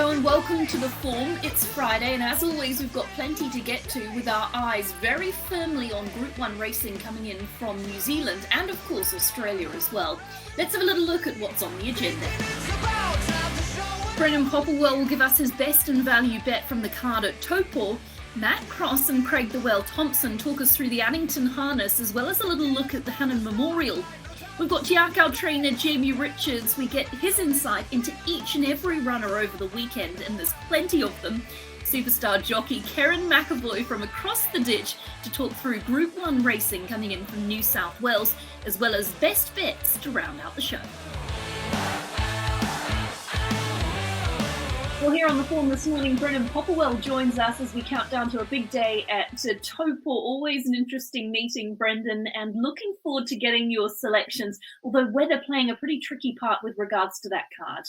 Hello and welcome to The Form. It's Friday and as always we've got plenty to get to with our eyes very firmly on Group 1 racing coming in from New Zealand and of course Australia as well. Let's have a little look at what's on the agenda. Brendan Popperwell will give us his best and value bet from the card at Toppo. Matt Cross and Craig the Well Thompson talk us through the Addington Harness as well as a little look at the Hannon Memorial. We've got Jockey trainer Jamie Richards. We get his insight into each and every runner over the weekend, and there's plenty of them. Superstar jockey Kerrin McEvoy from across the ditch to talk through Group 1 racing coming in from New South Wales, as well as best bets to round out the show. Well, here on The Form this morning, Brendan Popperwell joins us as we count down to a big day at Toppo. Always an interesting meeting, Brendan, and looking forward to getting your selections, although weather playing a pretty tricky part with regards to that card.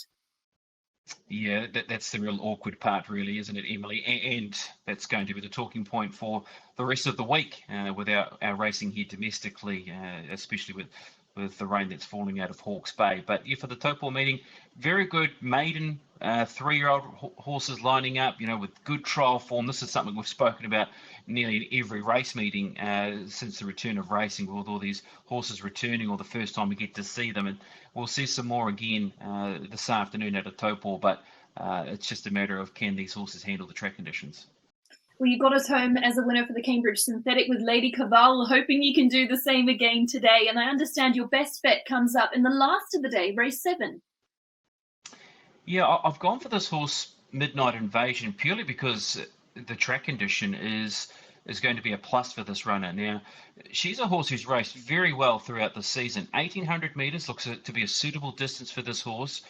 Yeah, that's the real awkward part, really, isn't it, Emily? And that's going to be the talking point for the rest of the week with our racing here domestically, especially with the rain that's falling out of Hawke's Bay. But yeah, for the Toppo meeting, very good maiden 3-year-old horses lining up, with good trial form. This is something we've spoken about nearly in every race meeting since the return of racing, with all these horses returning or the first time we get to see them. And we'll see some more again this afternoon at a Toppo, but it's just a matter of can these horses handle the track conditions. Well, you got us home as a winner for the Cambridge Synthetic with Lady Cavall, hoping you can do the same again today. And I understand your best bet comes up in the last of the day, race 7. Yeah, I've gone for this horse, Midnight Invasion, purely because the track condition is going to be a plus for this runner. Now, she's a horse who's raced very well throughout the season. 1,800 metres looks to be a suitable distance for this horse.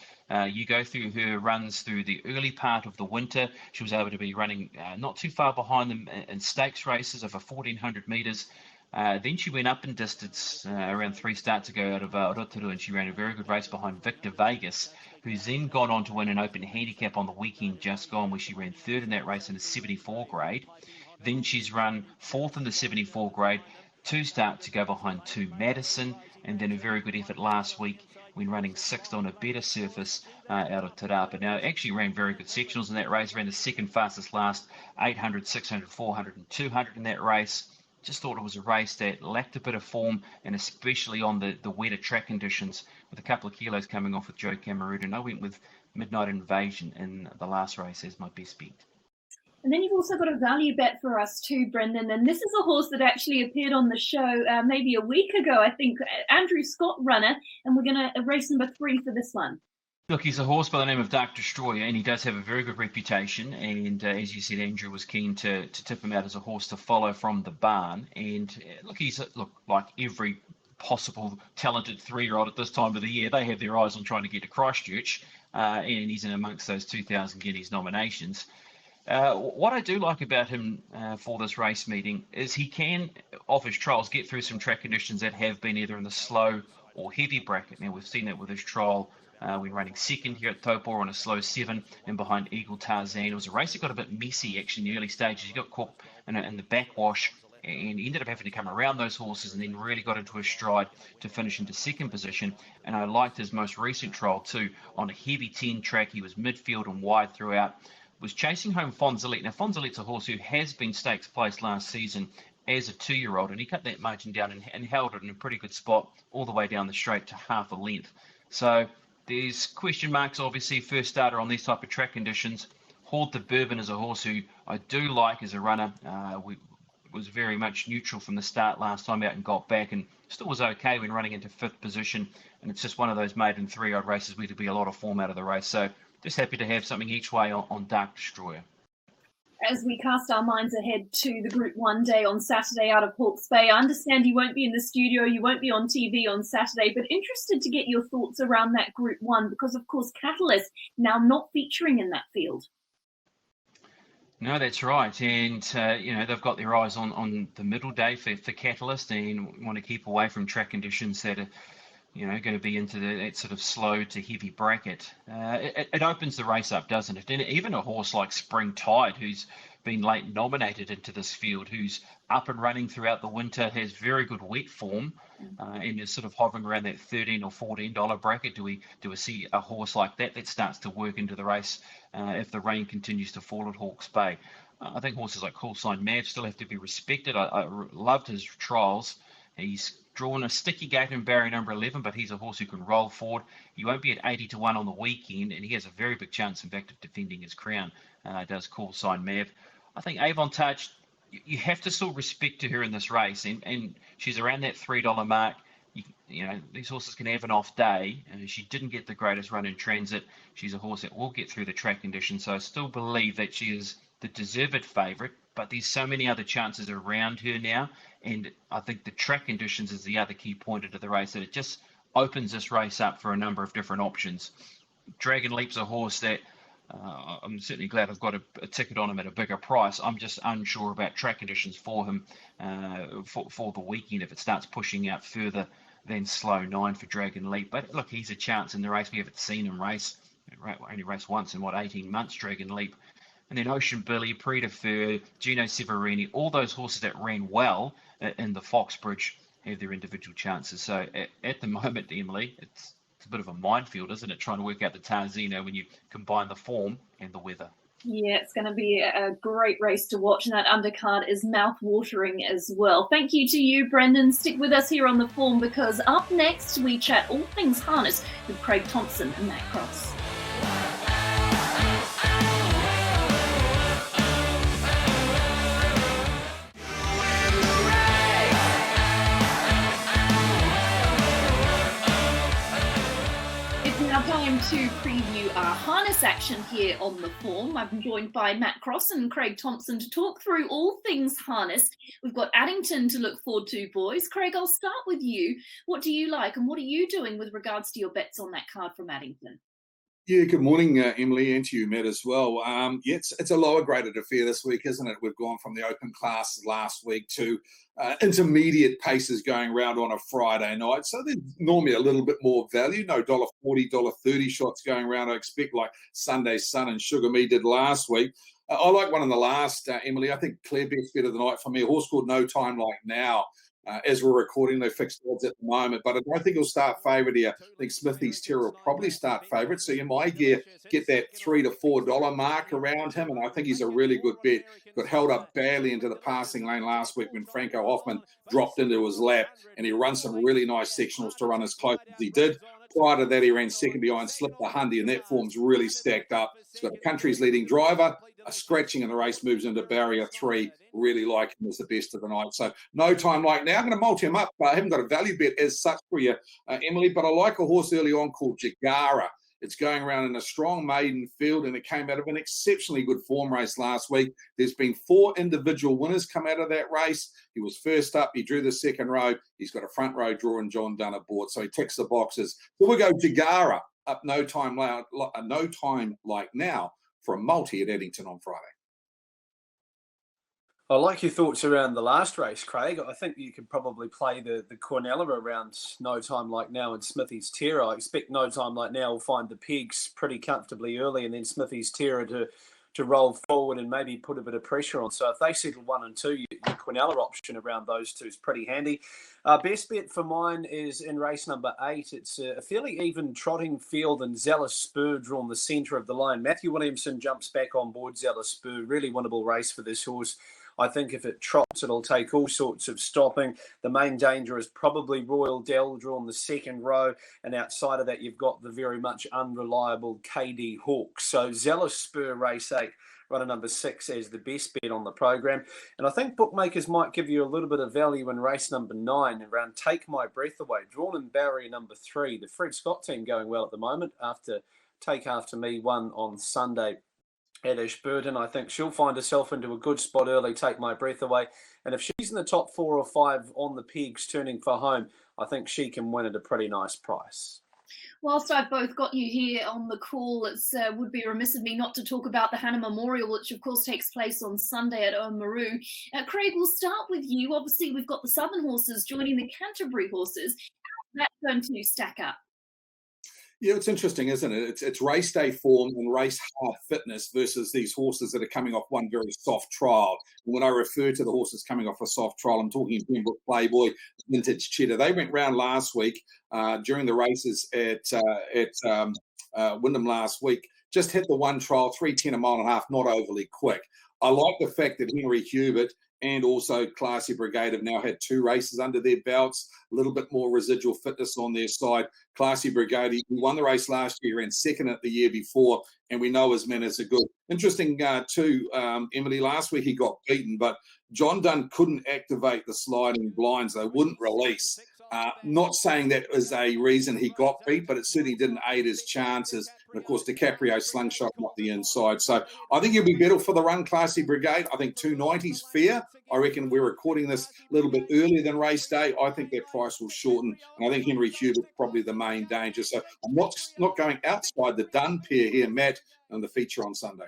You go through her runs through the early part of the winter. She was able to be running not too far behind them in stakes races over 1,400 metres. Then she went up in distance around 3 starts ago out of Rotorua, and she ran a very good race behind Victor Vegas, who's then gone on to win an open handicap on the weekend just gone, where she ran 3rd in that race in a 74 grade. Then she's run 4th in the 74 grade, 2 starts to go behind 2 Madison, and then a very good effort last week when running 6th on a better surface out of Te Rapa. Now, actually ran very good sectionals in that race, ran the second fastest last, 800, 600, 400 and 200 in that race. Just thought it was a race that lacked a bit of form, and especially on the wetter track conditions, with a couple of kilos coming off with Joe Cameroon. And I went with Midnight Invasion in the last race as my best bet. And then you've also got a value bet for us too, Brendan. And this is a horse that actually appeared on the show maybe a week ago, I think, Andrew Scott runner. And we're going to race number 3 for this one. Look, he's a horse by the name of Dark Destroyer, and he does have a very good reputation. And as you said, Andrew was keen to tip him out as a horse to follow from the barn. And look, he's like every possible talented 3-year-old at this time of the year. They have their eyes on trying to get to Christchurch, and he's in amongst those 2,000 guineas nominations. What I do like about him for this race meeting is he can, off his trials, get through some track conditions that have been either in the slow or heavy bracket. Now, we've seen that with his trial when running 2nd here at Toppo on a slow 7 and behind Eagle Tarzan. It was a race that got a bit messy, actually, in the early stages. He got caught in the backwash and he ended up having to come around those horses and then really got into his stride to finish into 2nd position. And I liked his most recent trial, too. On a heavy 10 track, he was midfield and wide throughout. Was chasing home Fonzolette. Now, Fonzolette's a horse who has been stakes placed last season as a 2-year-old, and he cut that margin down and held it in a pretty good spot all the way down the straight to half a length. So there's question marks, obviously, first starter on these type of track conditions. Horde the Bourbon is a horse who I do like as a runner. Was very much neutral from the start last time out and got back, and still was okay when running into 5th position. And it's just one of those maiden 3-year-old races where there'll be a lot of form out of the race. So just happy to have something each way on Dark Destroyer. As we cast our minds ahead to the Group 1 day on Saturday out of Hawke's Bay, I understand you won't be in the studio, you won't be on TV on Saturday, but interested to get your thoughts around that Group 1 because, of course, Catalyst now not featuring in that field. No, that's right. And, they've got their eyes on the middle day for Catalyst and want to keep away from track conditions that are going to be into that sort of slow to heavy bracket. It opens the race up, doesn't it? And even a horse like Spring Tide, who's been late nominated into this field, who's up and running throughout the winter, has very good wet form, and is sort of hovering around that $13 or $14 bracket. Do we see a horse like that starts to work into the race if the rain continues to fall at Hawke's Bay? I think horses like Call Sign Mav still have to be respected. I loved his trials. He's drawn a sticky gate in barrier number 11, but he's a horse who can roll forward. He won't be at 80-1 on the weekend, and he has a very big chance, in fact, of defending his crown. Does Call Sign Mav. I think Avon Touch, you have to still respect to her in this race, and she's around that $3 mark. These horses can have an off day. She didn't get the greatest run in transit. She's a horse that will get through the track conditions, so I still believe that she is the deserved favourite, but there's so many other chances around her now, and I think the track conditions is the other key point into the race, that it just opens this race up for a number of different options. Dragon Leap's a horse that I'm certainly glad I've got a ticket on him at a bigger price. I'm just unsure about track conditions for him for the weekend if it starts pushing out further than slow 9 for Dragon Leap. But look, he's a chance in the race. We haven't seen him race. Only raced once in 18 months, Dragon Leap. And then Ocean Billy, Prix de Feu, Gino Severini, all those horses that ran well in the Foxbridge have their individual chances. So at the moment, Emily, it's a bit of a minefield, isn't it, trying to work out the Tarzino when you combine the form and the weather. Yeah, it's going to be a great race to watch, and that undercard is mouth-watering as well. Thank you to you, Brendan. Stick with us here on The Form, because up next we chat all things harness with Craig Thompson and Matt Cross. Time to preview our harness action here on The Form. I'm joined by Matt Cross and Craig Thompson to talk through all things harness. We've got Addington to look forward to, boys. Craig, I'll start with you. What do you like, and what are you doing with regards to your bets on that card from Addington? Yeah, good morning, Emily, and to you, Matt, as well. It's a lower graded affair this week, isn't it? We've gone from the open class last week to intermediate paces going around on a Friday night. So there's normally a little bit more value. No $1.40, $1.30 shots going around, I expect, like Sunday Sun and Sugar Me did last week. I like one in the last, Emily. I think Claire Beck's better than night for me. A horse called No Time Like Now. As we're recording, they fixed odds at the moment, but I don't think he'll start favourite here. I think Smithy's Terror will probably start favourite. So you might get that $3 to $4 mark around him, and I think he's a really good bet. Got held up badly into the passing lane last week when Franco Hoffman dropped into his lap, and he runs some really nice sectionals to run as close as he did. Prior to that, he ran second behind Slip the Hundy, and that form's really stacked up. He's got the country's leading driver. A scratching in the race moves into barrier 3. Really like him as the best of the night. So No Time Like Now. I'm going to multi him up. I haven't got a value bet as such for you, Emily, but I like a horse early on called Jagara. It's going around in a strong maiden field, and it came out of an exceptionally good form race last week. There's been 4 individual winners come out of that race. He was first up. He drew the second row. He's got a front row draw and John Dunn aboard, so he ticks the boxes. So we'll go Jagara up No Time Like Now for a multi at Addington on Friday. I like your thoughts around the last race, Craig. I think you could probably play the Cornella around No Time Like Now and Smithy's Terror. I expect No Time Like Now will find the pegs pretty comfortably early, and then Smithy's Terror to roll forward and maybe put a bit of pressure on. So if they settle 1 and 2, your Quinella option around those two is pretty handy. Best bet for mine is in race number 8. It's a fairly even trotting field, and Zealous Spur drawn the centre of the line. Matthew Williamson jumps back on board Zealous Spur. Really winnable race for this horse. I think if it trots, it'll take all sorts of stopping. The main danger is probably Royal Dell drawn the second row. And outside of that, you've got the very much unreliable KD Hawk. So Zealous Spur race 8, runner number 6 as the best bet on the program. And I think bookmakers might give you a little bit of value in race number 9 around Take My Breath Away, drawn in barrier number 3. The Fred Scott team going well at the moment after Take After Me won on Sunday at Ashburton. I think she'll find herself into a good spot early, Take My Breath Away. And if she's in the top 4 or 5 on the pegs turning for home, I think she can win at a pretty nice price. Whilst I've both got you here on the call, it would be remiss of me not to talk about the Hannah Memorial, which of course takes place on Sunday at Oamaru. Craig, we'll start with you. Obviously, we've got the Southern horses joining the Canterbury horses. that's going to stack up? Yeah, it's interesting, isn't it? It's race day form and race hard fitness versus these horses that are coming off one very soft trial. And when I refer to the horses coming off a soft trial, I'm talking Pembroke Playboy, Vintage Cheddar. They went round last week during the races at Wyndham last week. Just hit the one trial, 3:10 a mile and a half, not overly quick. I like the fact that Henry Hubert and also Classy Brigade have now had 2 races under their belts, a little bit more residual fitness on their side. Classy Brigade, he won the race last year and second at the year before, and we know his manners are good. Interesting too, Emily, last week he got beaten, but John Dunn couldn't activate the sliding blinds. They wouldn't release. Not saying that is a reason he got beat, but it certainly didn't aid his chances. And of course, DiCaprio slingshot him up the inside. So I think he'll be better for the run, Classy Brigade. I think 290's fair. I reckon we're recording this a little bit earlier than race day. I think their price will shorten. And I think Henry Hubert's probably the main danger. So I'm not going outside the Dunn pair here, Matt, and the feature on Sunday.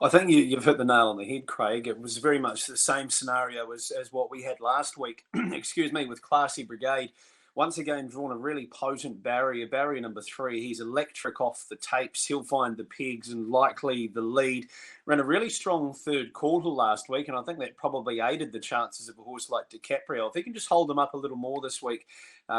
I think you've hit the nail on the head, Craig. It was very much the same scenario as what we had last week, excuse me, with Classy Brigade. Once again, drawn a really potent barrier number 3. He's electric off the tapes. He'll find the pegs and likely the lead. Ran a really strong third quarter last week, and I think that probably aided the chances of a horse like DiCaprio. If he can just hold him up a little more this week,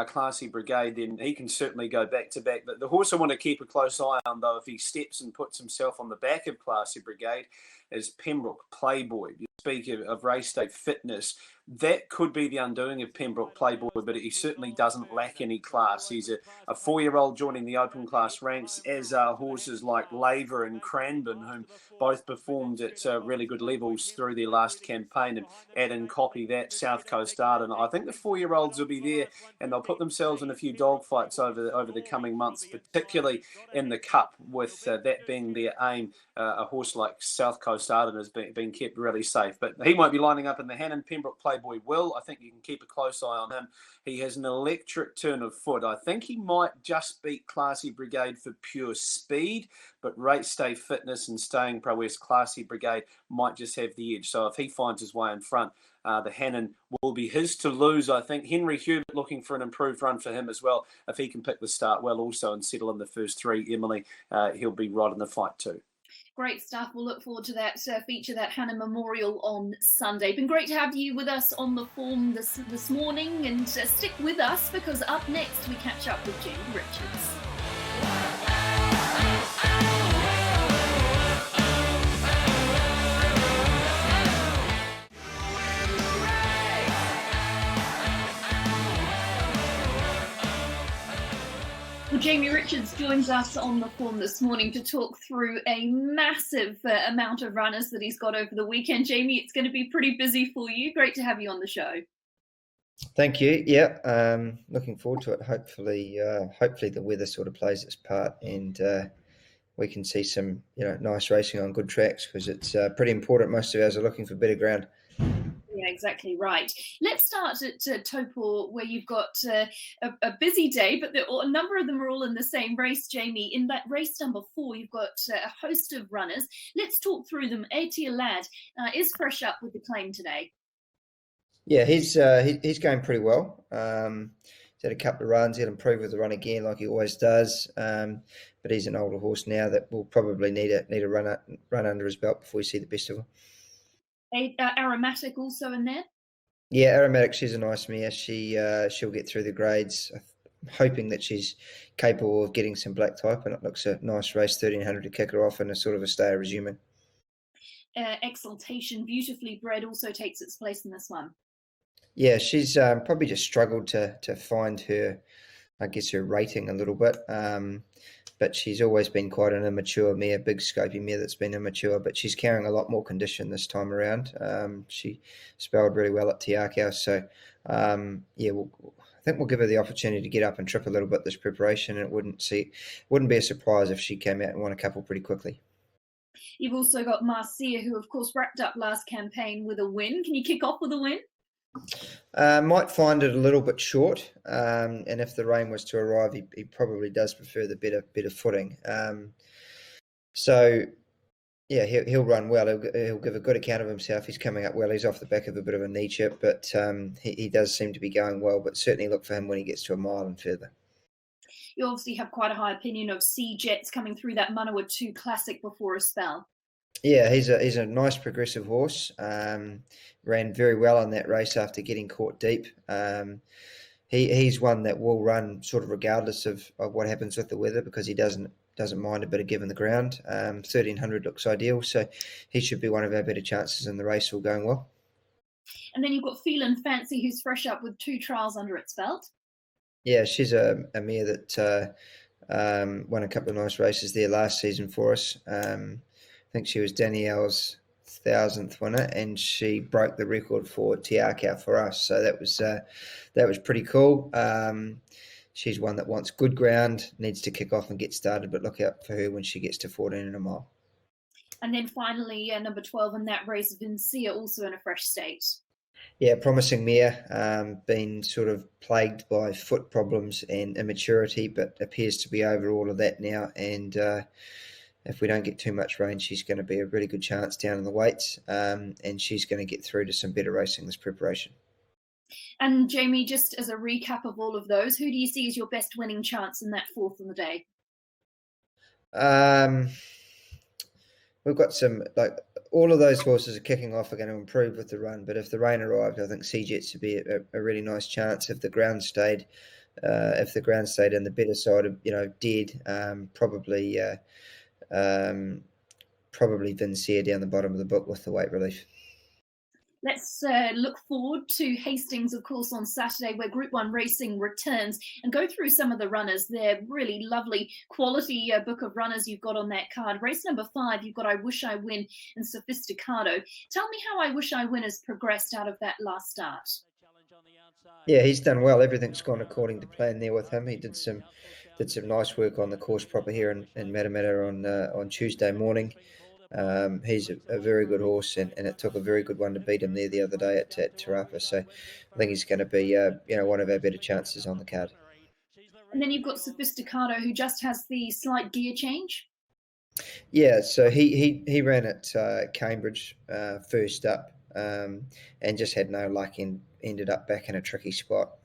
Classy Brigade, then he can certainly go back-to-back. But the horse I want to keep a close eye on, though, if he steps and puts himself on the back of Classy Brigade, is Pembroke Playboy. You speak of race day fitness. That could be the undoing of Pembroke Playboy, but he certainly doesn't lack any class. He's a 4-year-old joining the open class ranks, as are horses like Laver and Cranbourne, whom both performed at really good levels through their last campaign. And add in copy that South Coast Art. And I think the 4-year-olds will be there, and they'll put themselves in a few dogfights over the coming months, particularly in the Cup, with that being their aim. A horse like South Coast Arden has been kept really safe. But he won't be lining up in the Hannon. Pembroke Playboy will. I think you can keep a close eye on him. He has an electric turn of foot. I think he might just beat Classy Brigade for pure speed, but race day fitness and staying prowess, Classy Brigade might just have the edge. So if he finds his way in front, the Hannon will be his to lose, I think. Henry Hubert looking for an improved run for him as well. If he can pick the start well also and settle in the first 3, Emily, he'll be right in the fight too. Great stuff. We'll look forward to that feature, that Hannah Memorial on Sunday. Been great to have you with us on the form this morning, and stick with us because up next we catch up with Jamie Richards. Well, Jamie Richards joins us on the form this morning to talk through a massive amount of runners that he's got over the weekend. Jamie, it's going to be pretty busy for you. Great to have you on the show. Thank you. Yeah, looking forward to it. Hopefully the weather sort of plays its part, and we can see some nice racing on good tracks, because it's pretty important. Most of ours are looking for better ground. Yeah, exactly right. Let's start at Toppo, where you've got a busy day, but a number of them are all in the same race, Jamie. In that race number 4, you've got a host of runners. Let's talk through them. A-Tier Lad is fresh up with the claim today. Yeah, he's going pretty well. He's had a couple of runs. He'll improve with the run again, like he always does. But he's an older horse now that will probably need a run under his belt before we see the best of him. Aromatic also in there? Yeah, Aromatic, she's a nice mare. She'll get through the grades. I'm hoping that she's capable of getting some black type, and it looks a nice race, 1300 to kick her off, and a sort of a stayer resuming. Exaltation, beautifully bred, also takes its place in this one. Yeah, she's probably just struggled to find her, I guess, her rating a little bit. But she's always been quite an immature mare, big scopy mare that's been immature, but she's carrying a lot more condition this time around. She spelled really well at Te Akau. So, I think we'll give her the opportunity to get up and trip a little bit this preparation, and it wouldn't be a surprise if she came out and won a couple pretty quickly. You've also got Marcia, who, of course, wrapped up last campaign with a win. Can you kick off with a win? Might find it a little bit short, and if the rain was to arrive, he probably does prefer the better footing. So Yeah, he'll run well. He'll give a good account of himself. He's coming up well. He's off the back of a bit of a knee chip, but he does seem to be going well. But certainly look for him when he gets to a mile and further. You obviously have quite a high opinion of Sea Jets coming through that Manawa 2 Classic before a spell. Yeah, he's a nice progressive horse. Ran very well on that race after getting caught deep. He's one that will run sort of regardless of what happens with the weather, because he doesn't mind a bit of giving the ground. 1300 looks ideal, so he should be one of our better chances in the race, all going well. And then you've got Feelin' Fancy, who's fresh up with 2 trials under its belt. Yeah, she's a mare that won a couple of nice races there last season for us. I think she was Danielle's 1000th winner, and she broke the record for Tiaka for us. So that was pretty cool. She's one that wants good ground, needs to kick off and get started, but look out for her when she gets to 14 and a mile. And then finally, number 12 in that race, Vincia, also in a fresh state. Yeah, promising mare, been sort of plagued by foot problems and immaturity, but appears to be over all of that now. And if we don't get too much rain, she's going to be a really good chance down in the weights, and she's going to get through to some better racing this preparation. And Jamie, just as a recap of all of those, who do you see as your best winning chance in that 4th on the day? We've got some, all of those horses are kicking off are going to improve with the run, but if the rain arrived, I think Sea Jets would be a really nice chance. If the ground stayed in the better side of, dead, probably Vincia down the bottom of the book with the weight relief. Let's look forward to Hastings, of course, on Saturday, where Group 1 racing returns, and go through some of the runners. They're really lovely quality book of runners you've got on that card. Race number 5, you've got I Wish I Win and Sophisticado. Tell me how I Wish I Win has progressed out of that last start. Yeah, he's done well. Everything's gone according to plan there with him. He did some nice work on the course proper here in Matamata on Tuesday morning. He's a very good horse, and it took a very good one to beat him there the other day at Tarapa. So I think he's going to be one of our better chances on the card. And then you've got Sophisticado, who just has the slight gear change. Yeah, so he ran at Cambridge first up, and just had no luck and ended up back in a tricky spot.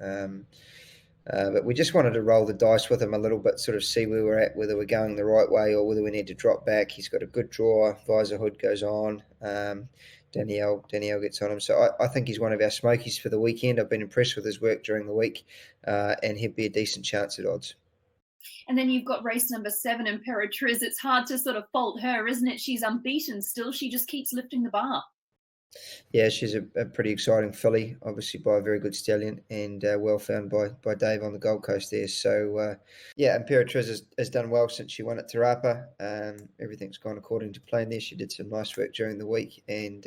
But we just wanted to roll the dice with him a little bit, sort of see where we're at, whether we're going the right way or whether we need to drop back. He's got a good draw. Visor hood goes on. Danielle gets on him. So I think he's one of our smokies for the weekend. I've been impressed with his work during the week, and he'd be a decent chance at odds. And then you've got race number 7, Imperatriz. It's hard to sort of fault her, isn't it? She's unbeaten still. She just keeps lifting the bar. Yeah, she's a pretty exciting filly, obviously by a very good stallion, and well found by Dave on the Gold Coast there. So, Imperatriz has done well since she won at Tarapa. Everything's gone according to plan there. She did some nice work during the week, and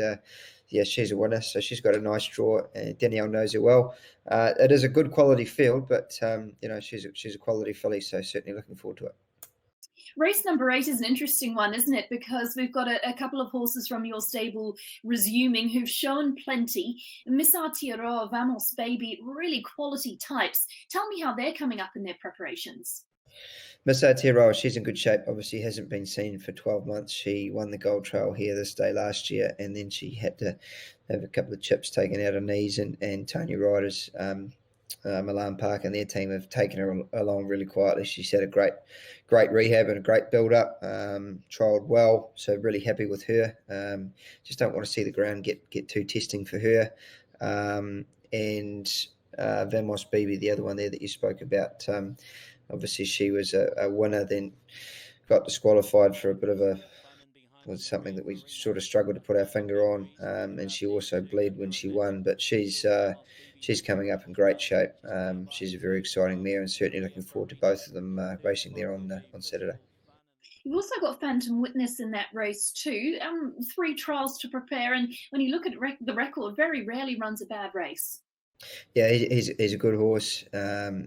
she's a winner. So she's got a nice draw, and Danielle knows her well. It is a good quality field, but she's a quality filly, so certainly looking forward to it. Race number 8 is an interesting one, isn't it? Because we've got a couple of horses from your stable resuming who've shown plenty. Miss Aotearoa, Vamos Baby, really quality types. Tell me how they're coming up in their preparations. Miss Aotearoa, she's in good shape. Obviously hasn't been seen for 12 months. She won the Gold Trail here this day last year, and then she had to have a couple of chips taken out her knees, and Tony Ryder's Milan Park and their team have taken her along really quietly. She's had a great rehab and a great build-up, trialled well, so really happy with her. Just don't want to see the ground get too testing for her. And Vamos Baby, the other one there that you spoke about, obviously she was a winner, then got disqualified for a bit of was something that we sort of struggled to put our finger on, and she also bled when she won, but she's coming up in great shape. She's a very exciting mare, and certainly looking forward to both of them racing there on Saturday. You've also got Phantom Witness in that race too. 3 trials to prepare, and when you look at the record, very rarely runs a bad race. Yeah, he's a good horse.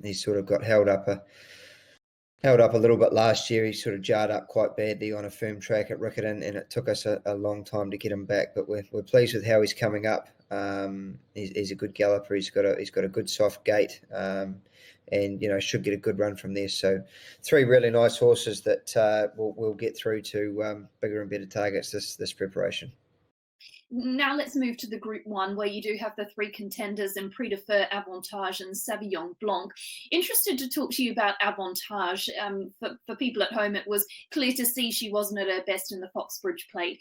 He's sort of got held up a little bit last year. He sort of jarred up quite badly on a firm track at Riccarton, and it took us a long time to get him back. But we're pleased with how he's coming up. He's a good galloper. He's got a good soft gait, and and should get a good run from there. So 3 really nice horses that will get through to bigger and better targets this preparation. Now let's move to the Group 1, where you do have the 3 contenders in Prix de Feu, Avantage and Savillon Blanc. Interested to talk to you about Avantage. For people at home, it was clear to see she wasn't at her best in the Foxbridge Plate.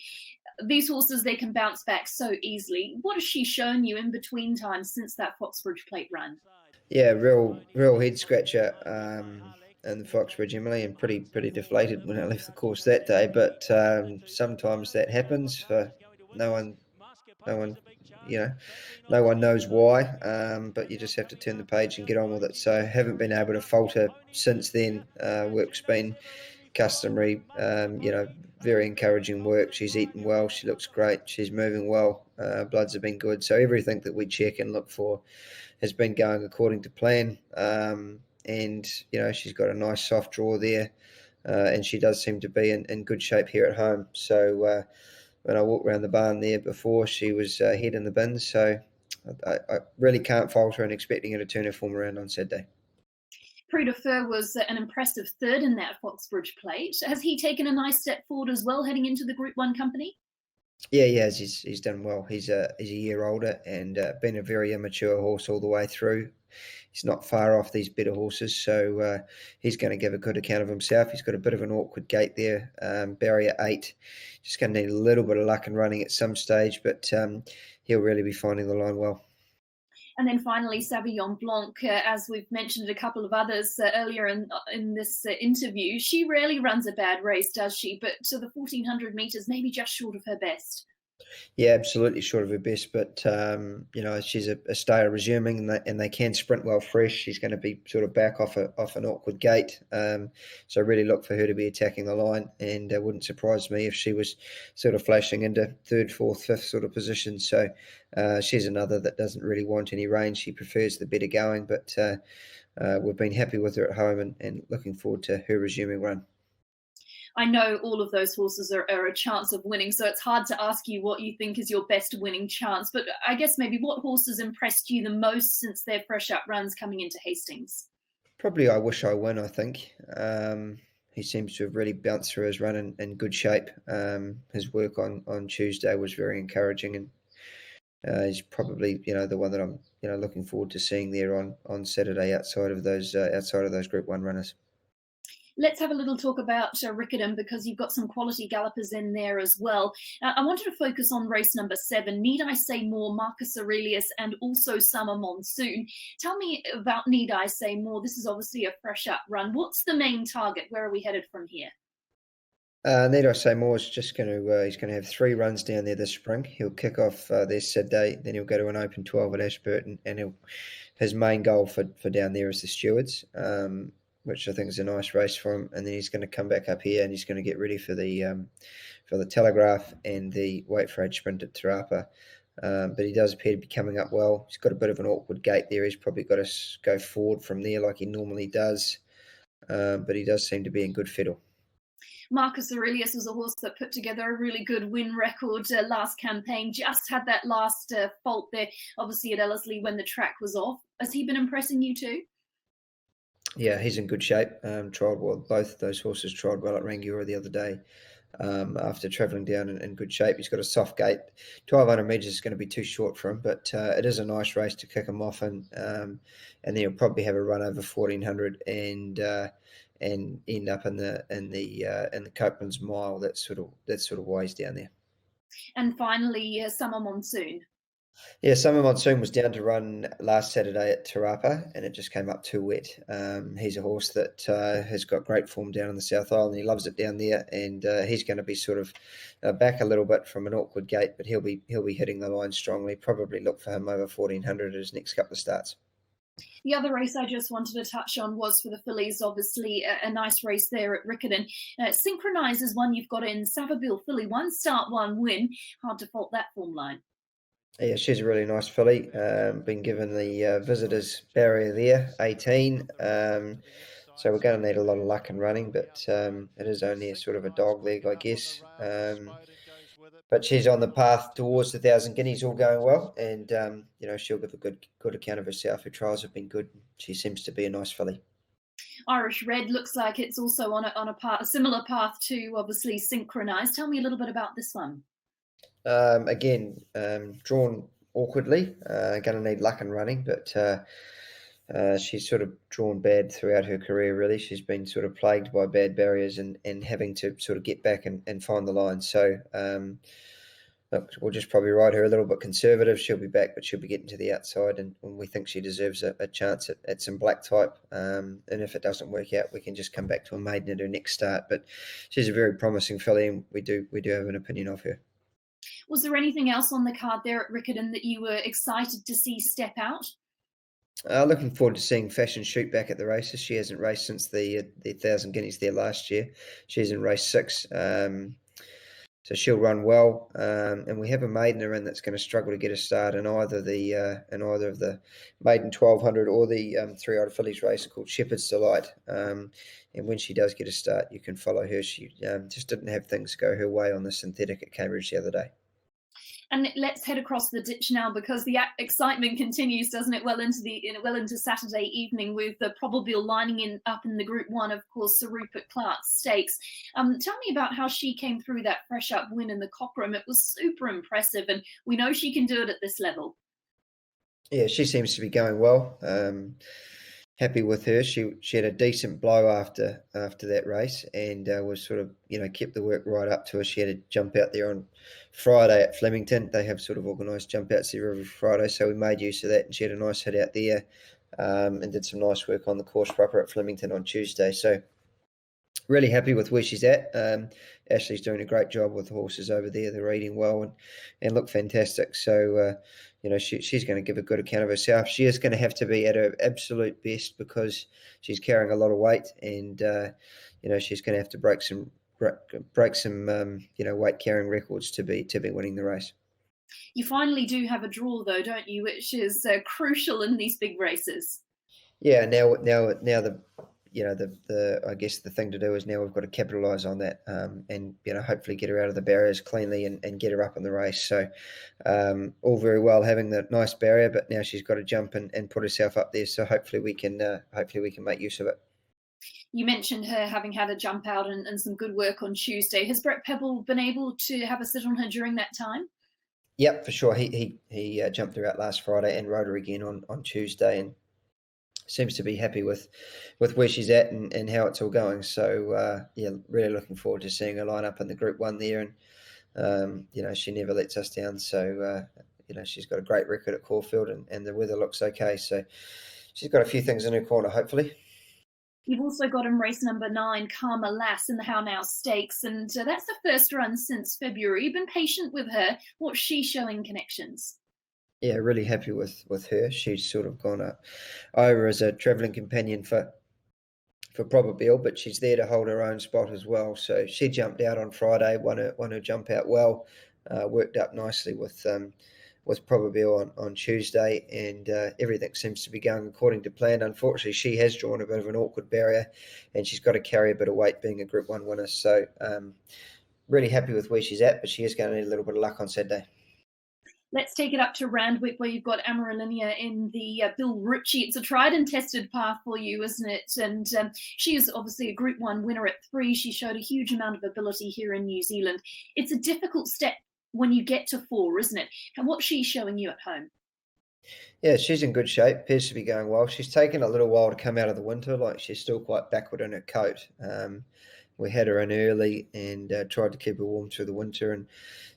These horses, they can bounce back so easily. What has she shown you in between times since that Foxbridge Plate run? Yeah, real head scratcher in the Foxbridge, Emily, and pretty deflated when I left the course that day. But sometimes that happens for no one, no one knows why. But you just have to turn the page and get on with it. So haven't been able to falter since then. Work's been customary, very encouraging work. She's eaten well. She looks great. She's moving well. Bloods have been good. So everything that we check and look for has been going according to plan. And she's got a nice soft draw there. And she does seem to be in good shape here at home. So when I walked around the barn there before, she was head in the bins. So I really can't falter and expecting her to turn her form around on Saturday. Prix de Feu was an impressive third in that Foxbridge Plate. Has he taken a nice step forward as well, heading into the Group 1 company? Yeah, he has. He's done well. He's a year older and been a very immature horse all the way through. He's not far off these better horses, so he's going to give a good account of himself. He's got a bit of an awkward gate there, barrier 8. Just going to need a little bit of luck and running at some stage, but he'll really be finding the line well. And then finally, Savillon Blanc, as we've mentioned a couple of others earlier in this interview, she rarely runs a bad race, does she? But to the 1,400 metres, maybe just short of her best. Yeah, absolutely short of her best, but she's a stayer resuming, and they can sprint well fresh. She's going to be sort of back off an awkward gate, so really look for her to be attacking the line, and it wouldn't surprise me if she was sort of flashing into 3rd, 4th, 5th sort of position. So she's another that doesn't really want any range. She prefers the better going, but we've been happy with her at home and looking forward to her resuming run. I know all of those horses are a chance of winning, so it's hard to ask you what you think is your best winning chance. But I guess maybe what horses impressed you the most since their fresh up runs coming into Hastings? Probably I Wish I Win, I think. He seems to have really bounced through his run in good shape. His work on Tuesday was very encouraging, and he's probably the one that I'm looking forward to seeing there on Saturday outside of those Group 1 runners. Let's have a little talk about Riccarton, because you've got some quality gallopers in there as well. I wanted to focus on race number 7. Need I Say More, Marcus Aurelius, and also Summer Monsoon. Tell me about Need I Say More. This is obviously a fresh up run. What's the main target? Where are we headed from here? Need I Say More is just going to he's going to have 3 runs down there this spring. He'll kick off this Saturday, then he'll go to an Open 12 at Ashburton, and his main goal for down there is the Stewards, which I think is a nice race for him. And then he's going to come back up here and he's going to get ready for the Telegraph and the Weight for Age Sprint at Te Rapa. But he does appear to be coming up well. He's got a bit of an awkward gate there. He's probably got to go forward from there like he normally does. But he does seem to be in good fiddle. Marcus Aurelius was a horse that put together a really good win record last campaign. Just had that last fault there, obviously at Ellerslie when the track was off. Has he been impressing you too? Yeah, he's in good shape. Trialled well. Both of those horses trialled well at Rangiora the other day. After travelling down in good shape, he's got a soft gate. 1,200 metres is going to be too short for him, but it is a nice race to kick him off in, and then he'll probably have a run over 1,400 and end up in the Copeland's Mile. That's sort of why he's down there. And finally, Summer Monsoon. Yeah, Summer Monsoon was down to run last Saturday at Te Rapa, and it just came up too wet. He's a horse that has got great form down in the South Island. He loves it down there, and he's going to be sort of back a little bit from an awkward gate, but he'll be hitting the line strongly. Probably look for him over 1,400 at his next couple of starts. The other race I just wanted to touch on was for the fillies, obviously a nice race there at Riccarton. Synchronise is one you've got in. Savabeel filly, 1 start, 1 win. Hard to fault that form line. Yeah, she's a really nice filly. Been given the visitors barrier there, 18. So we're going to need a lot of luck in running, but it is only a sort of a dog leg, I guess. But she's on the path towards the 1,000 guineas, all going well, and she'll give a good account of herself. Her trials have been good. She seems to be a nice filly. Irish Red looks like it's also on a similar path to obviously Synchronized. Tell me a little bit about this one. Again, drawn awkwardly. Going to need luck and running, but she's sort of drawn bad throughout her career, really. She's been sort of plagued by bad barriers and having to sort of get back and find the line. So look, we'll just probably ride her a little bit conservative. She'll be back, but she'll be getting to the outside, and we think she deserves a chance at some black type. And if it doesn't work out, we can just come back to a maiden at her next start. But she's a very promising filly, and we do have an opinion of her. Was there anything else on the card there at Riccarton that you were excited to see step out? Looking forward to seeing Fashion Shoot back at the races. She hasn't raced since the 1,000 guineas there last year. She's in race 6, so she'll run well. And we have a maiden in that's going to struggle to get a start in either of the maiden 1200 or the 3-eyed fillies race called Shepherd's Delight. And when she does get a start, you can follow her. She just didn't have things go her way on the synthetic at Cambridge the other day. And let's head across the ditch now, because the excitement continues, doesn't it? Well into Saturday evening, with the Popperwell lining up in the Group 1, of course, Sir Rupert Clark's Stakes. Tell me about how she came through that fresh up win in the Cochrane. It was super impressive, and we know she can do it at this level. Yeah, she seems to be going well. Happy with her. She had a decent blow after that race, and was sort of kept the work right up to her. She had to jump out there on Friday at Flemington. They have sort of organised jump outs there every Friday, so we made use of that, and she had a nice hit out there, and did some nice work on the course proper at Flemington on Tuesday. So really happy with where she's at. Ashley's doing a great job with the horses over there. They're eating well and look fantastic. So, she's going to give a good account of herself. She is going to have to be at her absolute best, because she's carrying a lot of weight, and she's going to have to break some weight carrying records to be winning the race. You finally do have a draw, though, don't you? Which is crucial in these big races. Yeah. Now the I guess the thing to do is now we've got to capitalise on that, and hopefully get her out of the barriers cleanly and get her up in the race. So all very well having the nice barrier, but now she's got to jump and put herself up there. So hopefully we can make use of it. You mentioned her having had a jump out and some good work on Tuesday. Has Brett Pebble been able to have a sit on her during that time? Yep, for sure. He jumped her out last Friday and rode her again on Tuesday, and seems to be happy with where she's at and how it's all going. So really looking forward to seeing her line up in the Group 1 there, and she never lets us down. So she's got a great record at Caulfield, and the weather looks okay. So she's got a few things in her corner, hopefully. You've also got in race number 9, Karma Lass in the How Now Stakes, and that's the first run since February. You've been patient with her. What's she showing connections? Yeah, really happy with her. She's sort of gone over as a travelling companion for Popperwell, but she's there to hold her own spot as well. So she jumped out on Friday, won her jump out well, worked up nicely with Popperwell on Tuesday, and everything seems to be going according to plan. Unfortunately, she has drawn a bit of an awkward barrier, and she's got to carry a bit of weight being a Group 1 winner. So really happy with where she's at, but she is going to need a little bit of luck on Saturday. Let's take it up to Randwick, where you've got Amaralinia in the Bill Ritchie. It's a tried and tested path for you, isn't it? And she is obviously a Group 1 winner at 3. She showed a huge amount of ability here in New Zealand. It's a difficult step when you get to 4, isn't it? And what's she showing you at home? Yeah, she's in good shape. Appears to be going well. She's taken a little while to come out of the winter. Like, she's still quite backward in her coat. We had her in early and tried to keep her warm through the winter, and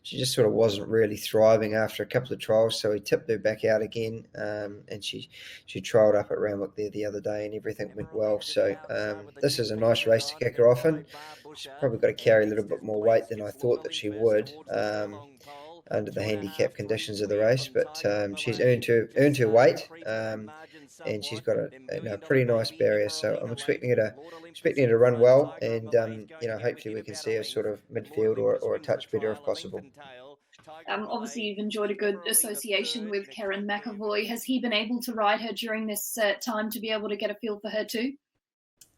she just sort of wasn't really thriving after a couple of trials. So we tipped her back out again, and she trialled up at Randwick there the other day, and everything went well. So this is a nice race to kick her off in. She's probably got to carry a little bit more weight than I thought that she would under the handicap conditions of the race, but she's earned her weight, and she's got a pretty nice barrier. So I'm expecting her to run well, and hopefully we can see her sort of midfield or a touch better if possible. Obviously, you've enjoyed a good association with Kerrin McEvoy. Has he been able to ride her during this time to be able to get a feel for her too?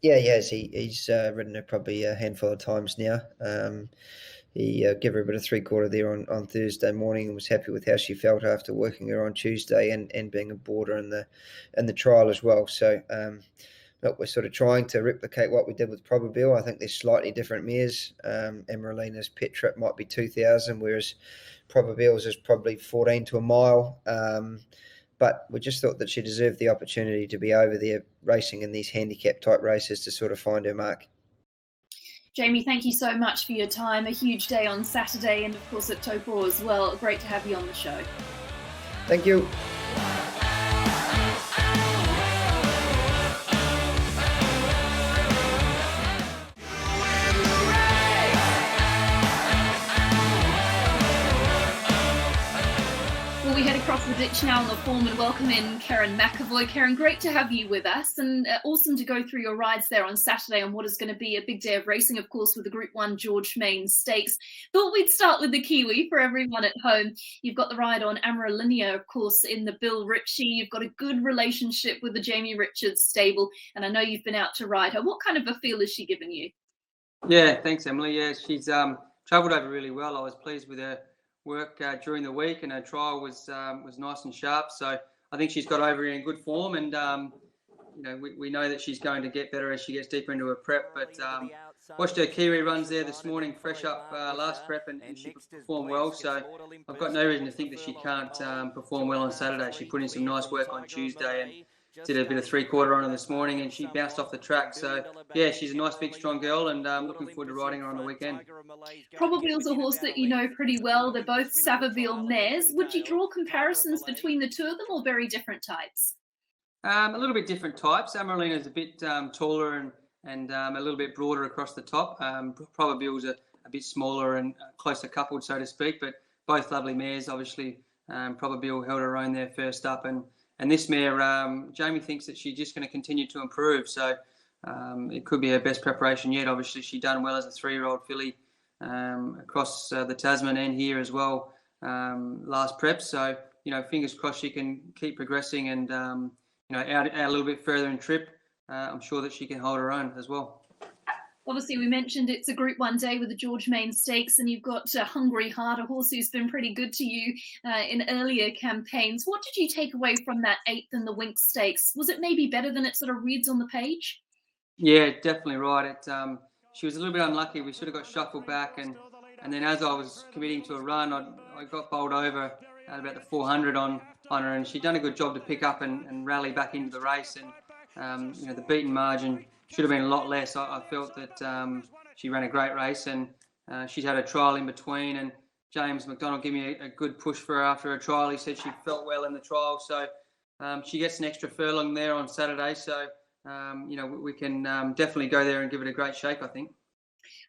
Yeah, he has. He's ridden her probably a handful of times now. he gave her a bit of 3/4 there on Thursday morning and was happy with how she felt after working her on Tuesday and being a boarder in the trial as well. So look, we're sort of trying to replicate what we did with Popperwell. I think they're slightly different mares. Emeralina's pet trip might be 2,000, whereas Popperwell's is probably 14 to a mile. But we just thought that she deserved the opportunity to be over there racing in these handicap type races to sort of find her mark. Jamie, thank you so much for your time. A huge day on Saturday and, of course, at Toppo as well. Great to have you on the show. Thank you. We head across the ditch now on the form and welcome in Kerrin McEvoy. Kerrin, great to have you with us and awesome to go through your rides there on Saturday on what is going to be a big day of racing, of course, with the Group 1 George Main Stakes. Thought we'd start with the Kiwi for everyone at home. You've got the ride on Amaralinia, of course, in the Bill Ritchie. You've got a good relationship with the Jamie Richards stable, and I know you've been out to ride her. What kind of a feel has she given you? Yeah, thanks, Emily. Yeah, she's travelled over really well. I was pleased with her work during the week, and her trial was nice and sharp. So I think she's got over in good form, and we know that she's going to get better as she gets deeper into her prep. But watched her Kiwi runs there this morning, fresh up last prep, and she performed well. So I've got no reason to think that she can't perform well on Saturday. She put in some nice work on Tuesday and did a bit of 3/4 on her this morning, and she bounced off the track. So yeah, she's a nice, big, strong girl, and looking forward to riding her on the weekend. Popperwell's a horse that you know pretty well. They're both Savabeel mares. Would you draw comparisons between the two of them, or very different types? A little bit different types. Amaralina's a bit taller and a little bit broader across the top. Popperwell's a bit smaller and closer coupled, so to speak, but both lovely mares. Obviously, Popperwell held her own there first up, and this mare, Jamie thinks that she's just going to continue to improve. So it could be her best preparation yet. Obviously, she done well as a 3-year-old filly across the Tasman and here as well last prep. So, fingers crossed she can keep progressing and, out a little bit further in trip. I'm sure that she can hold her own as well. Obviously, we mentioned it's a Group 1 day with the George Main Stakes, and you've got Hungry Heart, a horse who's been pretty good to you in earlier campaigns. What did you take away from that 8th in the Wink Stakes? Was it maybe better than it sort of reads on the page? Yeah, definitely right. She was a little bit unlucky. We sort of got shuffled back, and then as I was committing to a run, I got bowled over at about the 400 on her, and she'd done a good job to pick up and rally back into the race. And the beaten margin should have been a lot less. I felt that she ran a great race, and she's had a trial in between. And James McDonald gave me a good push for her after her trial. He said she felt well in the trial, so she gets an extra furlong there on Saturday. So we can definitely go there and give it a great shake, I think.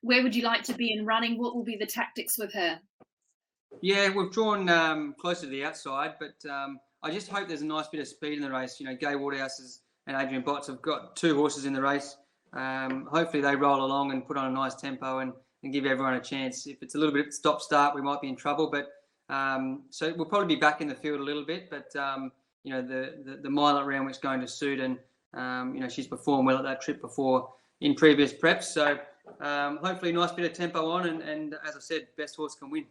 Where would you like to be in running? What will be the tactics with her? Yeah, we've drawn closer to the outside, but I just hope there's a nice bit of speed in the race. Gay Waterhouse and Adrian Botts have got 2 horses in the race. Hopefully they roll along and put on a nice tempo and give everyone a chance. If it's a little bit stop-start, we might be in trouble. But so we'll probably be back in the field a little bit. But the mile at Randwick's going to suit, and she's performed well at that trip before in previous preps. So hopefully a nice bit of tempo on, and as I said, best horse can win.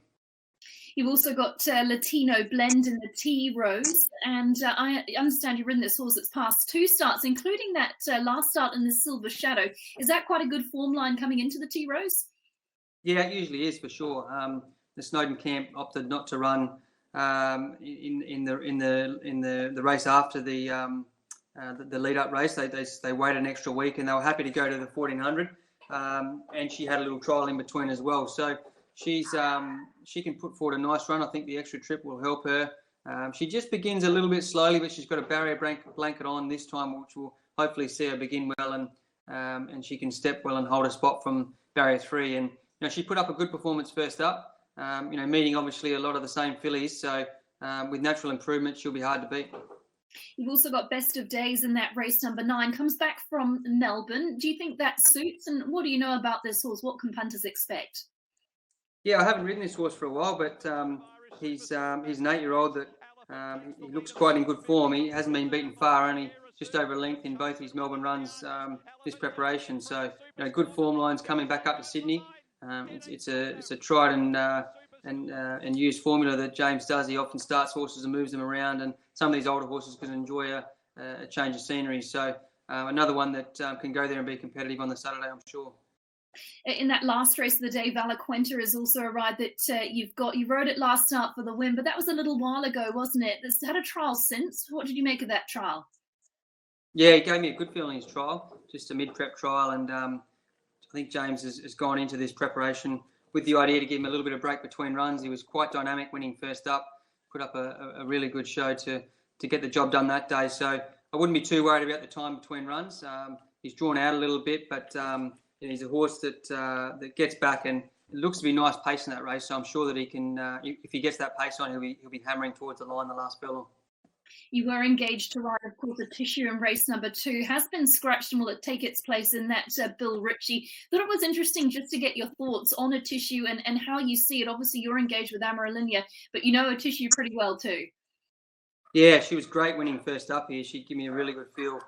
You've also got Latino Blend in the Tea Rose, and I understand you've ridden this horse its past 2 starts, including that last start in the Silver Shadow. Is that quite a good form line coming into the Tea Rose? Yeah, it usually is for sure. The Snowden camp opted not to run in the race after the lead up race. They waited an extra week, and they were happy to go to the 1400. And she had a little trial in between as well. So she can put forward a nice run. I think the extra trip will help her. She just begins a little bit slowly, but she's got a barrier blanket on this time, which will hopefully see her begin well, and she can step well and hold a spot from barrier 3. And she put up a good performance first up. Meeting obviously a lot of the same fillies. So with natural improvement, she'll be hard to beat. You've also got Best of Days in that race, number 9, comes back from Melbourne. Do you think that suits? And what do you know about this horse? What can punters expect? Yeah, I haven't ridden this horse for a while, but he's an 8-year-old that he looks quite in good form. He hasn't been beaten far, only just over a length in both his Melbourne runs this preparation. So, good form lines coming back up to Sydney. It's a tried and used formula that James does. He often starts horses and moves them around, and some of these older horses can enjoy a change of scenery. So another one that can go there and be competitive on the Saturday, I'm sure. In that last race of the day, Valaquenta has also arrived that you rode it last start for the win, but that was a little while ago, wasn't it? It's had a trial since. What did you make of that trial? Yeah, he gave me a good feeling his trial, just a mid-prep trial, and I think James has gone into this preparation with the idea to give him a little bit of break between runs. He was quite dynamic winning first up, put up a really good show to get the job done that day. So I wouldn't be too worried about the time between runs. He's drawn out a little bit, but he's a horse that gets back, and it looks to be nice pace in that race. So I'm sure that he can, if he gets that pace on, he'll be hammering towards the line the last furlong. You were engaged to ride, of course, a Tissue in race number 2. Has been scratched and will take its place in that Bill Ritchie. Thought it was interesting just to get your thoughts on a Tissue and how you see it. Obviously, you're engaged with Amarilinea, but you know a Tissue pretty well too. Yeah, she was great winning first up here. She'd give me a really good feel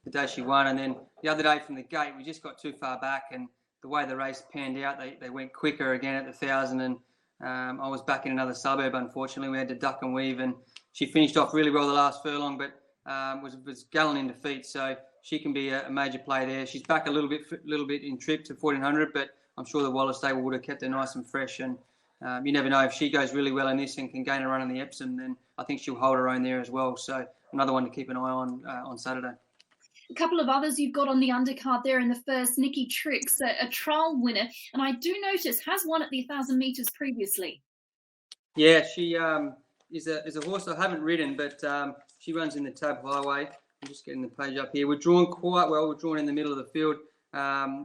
the day she won. And then the other day from the gate, we just got too far back, and the way the race panned out, they went quicker again at the 1,000, and I was back in another suburb, unfortunately. We had to duck and weave, and she finished off really well the last furlong, but was gallant in defeat, so she can be a major play there. She's back a little bit in trip to 1,400, but I'm sure the Wallace stable would have kept her nice and fresh. And you never know, if she goes really well in this and can gain a run in the Epsom, then I think she'll hold her own there as well. So another one to keep an eye on Saturday. A couple of others you've got on the undercard there in the first. Nikki Tricks, a trial winner, and I do notice has won at the 1,000 metres previously. Yeah, she is a horse I haven't ridden, but she runs in the Tab Highway. I'm just getting the page up here. We're drawn quite well. We're drawn in the middle of the field. I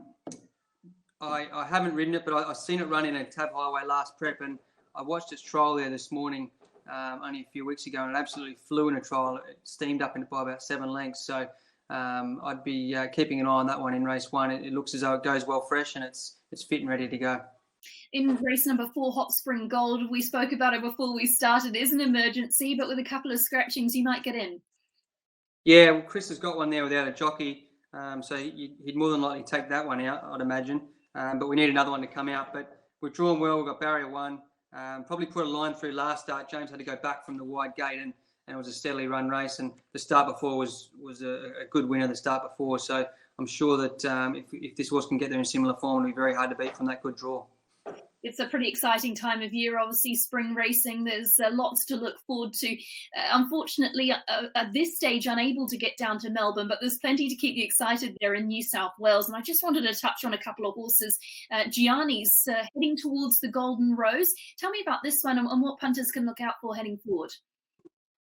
haven't ridden it, but I've seen it run in a Tab Highway last prep, and I watched its trial there this morning only a few weeks ago, and it absolutely flew in a trial. It steamed up by about 7 lengths. So I'd be keeping an eye on that one in race 1. It looks as though it goes well fresh, and it's fit and ready to go. In race number 4, Hot Spring Gold, we spoke about it before we started. It is an emergency, but with a couple of scratchings, you might get in. Yeah, well, Chris has got one there without a jockey, so he'd more than likely take that one out, I'd imagine. But we need another one to come out. But we're drawn well. We've got barrier 1. Probably put a line through last start. James had to go back from the wide gate, and it was a steadily run race. And the start before was a good winner the start before. So I'm sure that if this horse can get there in similar form, it'll be very hard to beat from that good draw. It's a pretty exciting time of year, obviously, spring racing. There's lots to look forward to. Unfortunately, at this stage, unable to get down to Melbourne, but there's plenty to keep you excited there in New South Wales. And I just wanted to touch on a couple of horses. Gianni's heading towards the Golden Rose. Tell me about this one and what punters can look out for heading forward.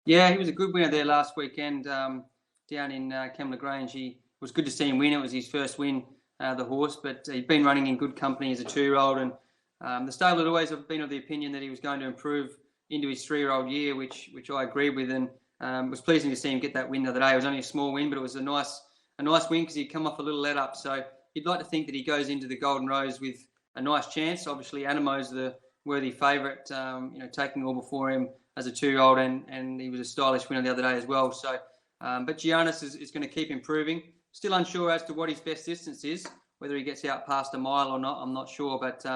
Yeah, he was a good winner there last weekend down in Kembla Grange. It was good to see him win. It was his first win, the horse, but he'd been running in good company as a 2-year-old, and the stable had always been of the opinion that he was going to improve into his 3-year-old year, which I agreed with, and it was pleasing to see him get that win the other day. It was only a small win, but it was a nice win because he'd come off a little let up. So you'd like to think that he goes into the Golden Rose with a nice chance. Obviously, Anamo's the worthy favourite, taking all before him as a 2-year-old, and he was a stylish winner the other day as well. So, but Giannis is going to keep improving. Still unsure as to what his best distance is, whether he gets out past a mile or not. I'm not sure, but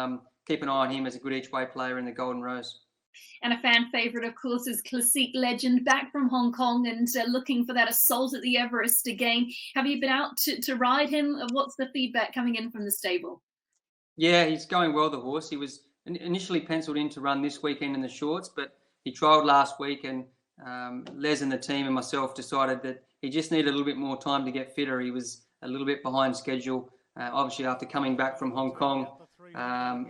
keep an eye on him as a good each-way player in the Golden Rose. And a fan favourite, of course, is Classique Legend, back from Hong Kong and looking for that assault at the Everest again. Have you been out to ride him? What's the feedback coming in from the stable? Yeah, he's going well, the horse. He was initially penciled in to run this weekend in the shorts, but he trialled last week, and Les and the team and myself decided that he just needed a little bit more time to get fitter. He was a little bit behind schedule. Obviously, after coming back from Hong Kong,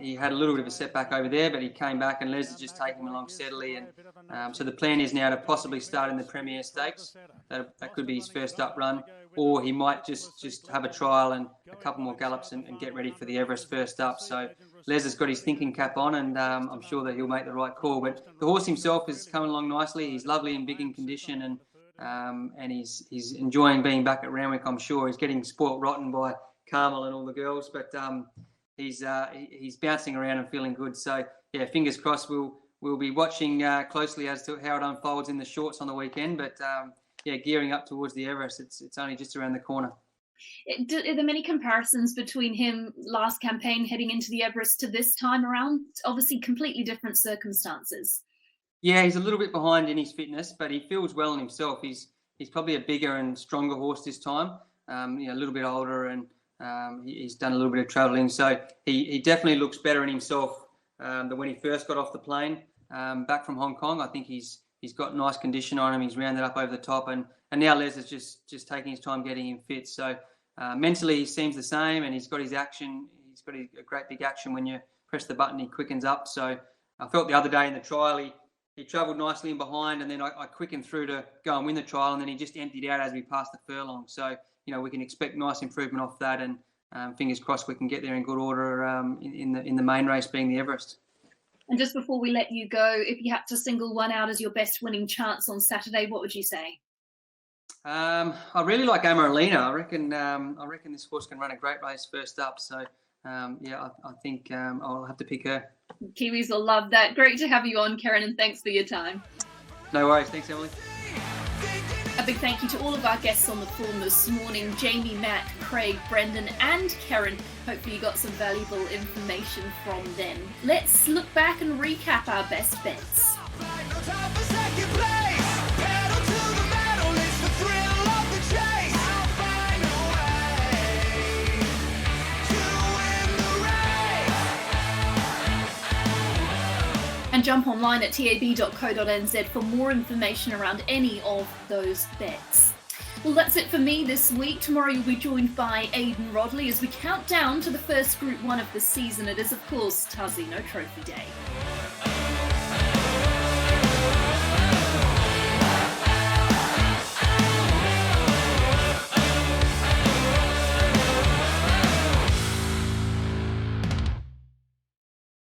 he had a little bit of a setback over there, but he came back, and Les is just taking him along steadily. And so the plan is now to possibly start in the Premier Stakes. That could be his first up run, or he might just have a trial and a couple more gallops and get ready for the Everest first up. So Les has got his thinking cap on, and I'm sure that he'll make the right call. But the horse himself is coming along nicely. He's lovely and big in condition, and he's enjoying being back at Randwick. I'm sure he's getting spoilt rotten by Carmel and all the girls, but he's bouncing around and feeling good. So yeah, fingers crossed. We'll be watching closely as to how it unfolds in the shorts on the weekend. But gearing up towards the Everest, it's only just around the corner. Are there many comparisons between him last campaign heading into the Everest to this time around? Obviously, completely different circumstances. Yeah, he's a little bit behind in his fitness, but he feels well in himself. He's probably a bigger and stronger horse this time. A little bit older, and he's done a little bit of travelling, so he definitely looks better in himself than when he first got off the plane back from Hong Kong. I think he's got nice condition on him. He's rounded up over the top, and now Les is just taking his time getting him fit. So mentally, he seems the same, and he's got his action. He's got a great big action. When you press the button, he quickens up. So I felt the other day in the trial, he travelled nicely in behind, and then I quickened through to go and win the trial, and then he just emptied out as we passed the furlong. So, we can expect nice improvement off that, and fingers crossed we can get there in good order in the main race, being the Everest. And just before we let you go, if you had to single one out as your best winning chance on Saturday, what would you say? I really like Amaralina. I reckon this horse can run a great race first up. So, I think I'll have to pick her. Kiwis will love that. Great to have you on, Kerrin, and thanks for your time. No worries. Thanks, Emily. A big thank you to all of our guests on the phone this morning, Jamie, Matt, Craig, Brendan and Kerrin. Hopefully you got some valuable information from them. Let's look back and recap our best bets. And jump online at tab.co.nz for more information around any of those bets. Well, that's it for me this week. Tomorrow you'll be joined by Aidan Rodley as we count down to the first Group 1 of the season. It is, of course, Tassie No Trophy Day.